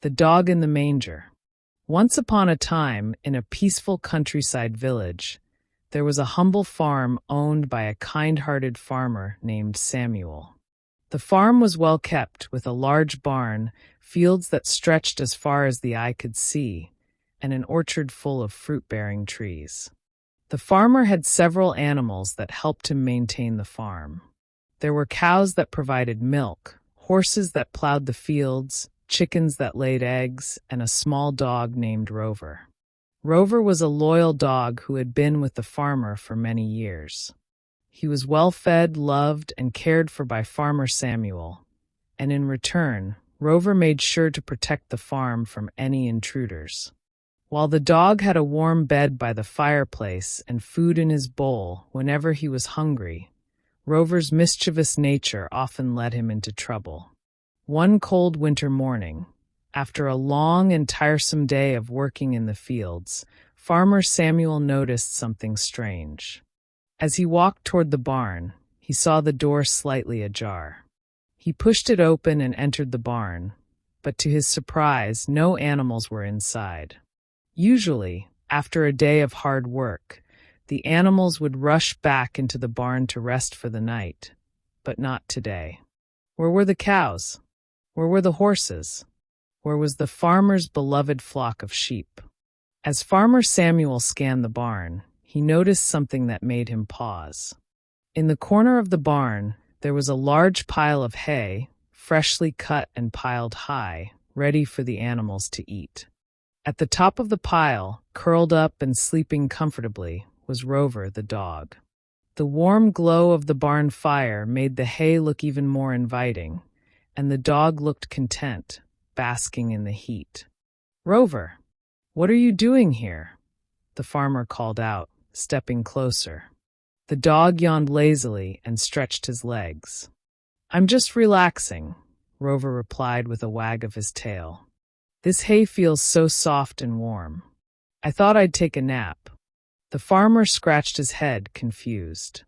The Dog in the Manger. Once upon a time, in a peaceful countryside village, there was a humble farm owned by a kind-hearted farmer named Samuel. The farm was well kept, with a large barn, fields that stretched as far as the eye could see, and an orchard full of fruit-bearing trees. The farmer had several animals that helped him maintain the farm. There were cows that provided milk, horses that plowed the fields, chickens that laid eggs, and a small dog named Rover. Rover was a loyal dog who had been with the farmer for many years. He was well-fed, loved, and cared for by Farmer Samuel, and in return, Rover made sure to protect the farm from any intruders. While the dog had a warm bed by the fireplace and food in his bowl whenever he was hungry, Rover's mischievous nature often led him into trouble. One cold winter morning, after a long and tiresome day of working in the fields, Farmer Samuel noticed something strange. As he walked toward the barn, he saw the door slightly ajar. He pushed it open and entered the barn, but to his surprise, no animals were inside. Usually, after a day of hard work, the animals would rush back into the barn to rest for the night, but not today. Where were the cows? Where were the horses? Where was the farmer's beloved flock of sheep? As Farmer Samuel scanned the barn, he noticed something that made him pause. In the corner of the barn, there was a large pile of hay, freshly cut and piled high, ready for the animals to eat. At the top of the pile, curled up and sleeping comfortably, was Rover the dog. The warm glow of the barn fire made the hay look even more inviting, and the dog looked content, basking in the heat. "Rover, what are you doing here?" the farmer called out, stepping closer. The dog yawned lazily and stretched his legs. "I'm just relaxing," Rover replied with a wag of his tail. "This hay feels so soft and warm. I thought I'd take a nap." The farmer scratched his head, confused.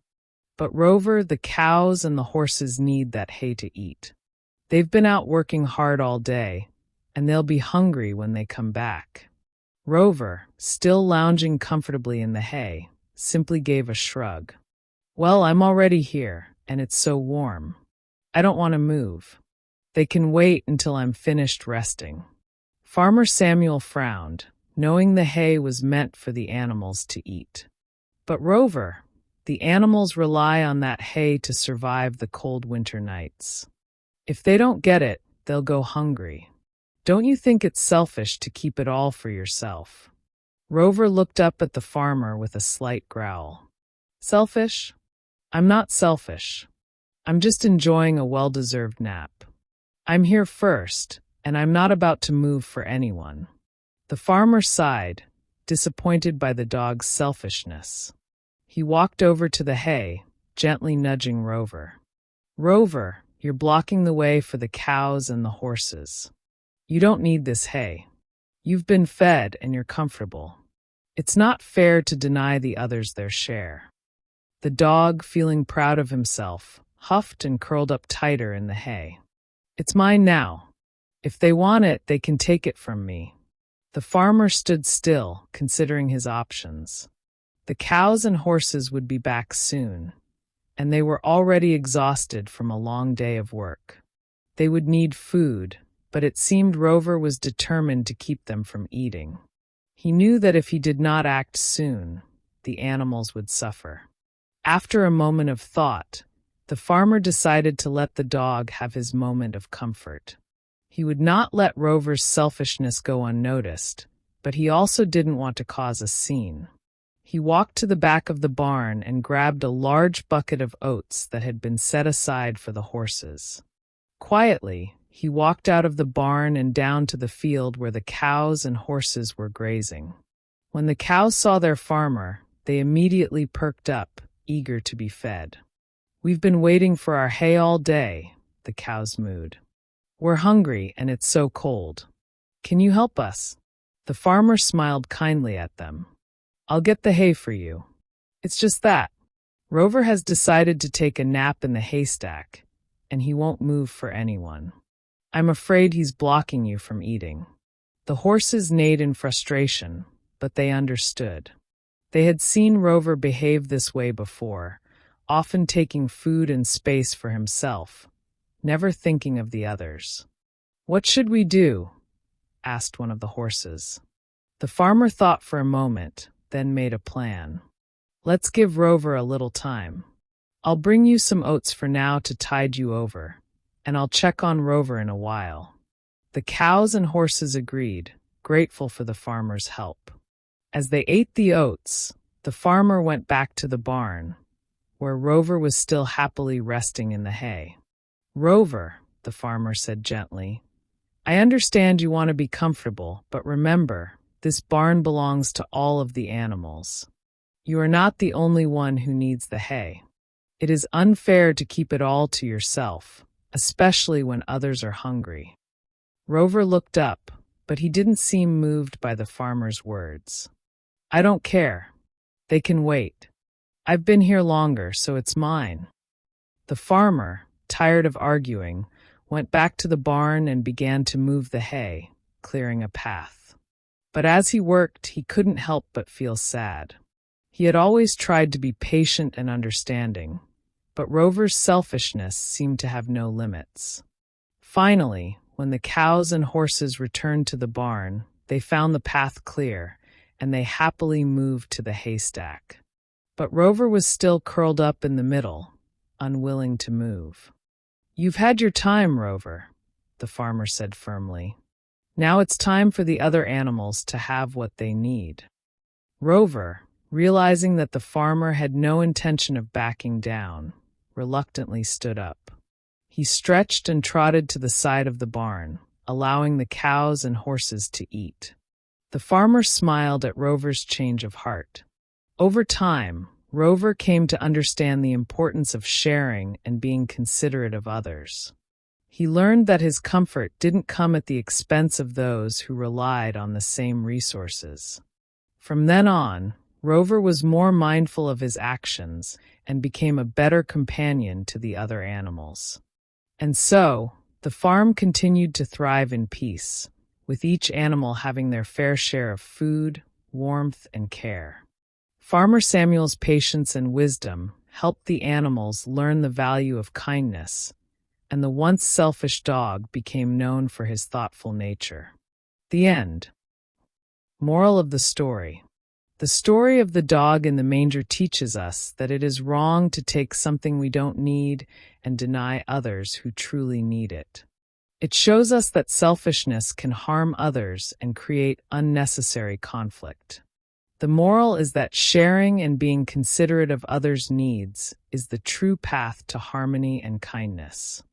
"But Rover, the cows and the horses need that hay to eat. They've been out working hard all day, and they'll be hungry when they come back." Rover, still lounging comfortably in the hay, simply gave a shrug. "Well, I'm already here, and it's so warm. I don't want to move. They can wait until I'm finished resting." Farmer Samuel frowned, knowing the hay was meant for the animals to eat. "But Rover, the animals rely on that hay to survive the cold winter nights. If they don't get it, they'll go hungry. Don't you think it's selfish to keep it all for yourself?" Rover looked up at the farmer with a slight growl. "Selfish? I'm not selfish. I'm just enjoying a well-deserved nap. I'm here first, and I'm not about to move for anyone." The farmer sighed, disappointed by the dog's selfishness. He walked over to the hay, gently nudging Rover. "Rover, you're blocking the way for the cows and the horses. You don't need this hay. You've been fed and you're comfortable. It's not fair to deny the others their share." The dog, feeling proud of himself, huffed and curled up tighter in the hay. "It's mine now. If they want it, they can take it from me." The farmer stood still, considering his options. The cows and horses would be back soon, and they were already exhausted from a long day of work. They would need food, but it seemed Rover was determined to keep them from eating. He knew that if he did not act soon, the animals would suffer. After a moment of thought, the farmer decided to let the dog have his moment of comfort. He would not let Rover's selfishness go unnoticed, but he also didn't want to cause a scene. He walked to the back of the barn and grabbed a large bucket of oats that had been set aside for the horses. Quietly, he walked out of the barn and down to the field where the cows and horses were grazing. When the cows saw their farmer, they immediately perked up, eager to be fed. "We've been waiting for our hay all day," the cows mooed. "We're hungry and it's so cold. Can you help us?" The farmer smiled kindly at them. "I'll get the hay for you. It's just that Rover has decided to take a nap in the haystack, and he won't move for anyone. I'm afraid he's blocking you from eating." The horses neighed in frustration, but they understood. They had seen Rover behave this way before, often taking food and space for himself, never thinking of the others. "What should we do?" asked one of the horses. The farmer thought for a moment, then made a plan. "Let's give Rover a little time. I'll bring you some oats for now to tide you over, and I'll check on Rover in a while." The cows and horses agreed, grateful for the farmer's help. As they ate the oats, the farmer went back to the barn, where Rover was still happily resting in the hay. "Rover," the farmer said gently, "I understand you want to be comfortable, but remember, this barn belongs to all of the animals. You are not the only one who needs the hay. It is unfair to keep it all to yourself, especially when others are hungry." Rover looked up, but he didn't seem moved by the farmer's words. "I don't care. They can wait. I've been here longer, so it's mine." The farmer, tired of arguing, went back to the barn and began to move the hay, clearing a path. But as he worked, he couldn't help but feel sad. He had always tried to be patient and understanding, but Rover's selfishness seemed to have no limits. Finally, when the cows and horses returned to the barn, they found the path clear, and they happily moved to the haystack. But Rover was still curled up in the middle, unwilling to move. "You've had your time, Rover," the farmer said firmly. "Now it's time for the other animals to have what they need." Rover, realizing that the farmer had no intention of backing down, reluctantly stood up. He stretched and trotted to the side of the barn, allowing the cows and horses to eat. The farmer smiled at Rover's change of heart. Over time, Rover came to understand the importance of sharing and being considerate of others. He learned that his comfort didn't come at the expense of those who relied on the same resources. From then on, Rover was more mindful of his actions and became a better companion to the other animals. And so, the farm continued to thrive in peace, with each animal having their fair share of food, warmth, and care. Farmer Samuel's patience and wisdom helped the animals learn the value of kindness, and the once selfish dog became known for his thoughtful nature. The end. Moral of the story. The story of the dog in the manger teaches us that it is wrong to take something we don't need and deny others who truly need it. It shows us that selfishness can harm others and create unnecessary conflict. The moral is that sharing and being considerate of others' needs is the true path to harmony and kindness.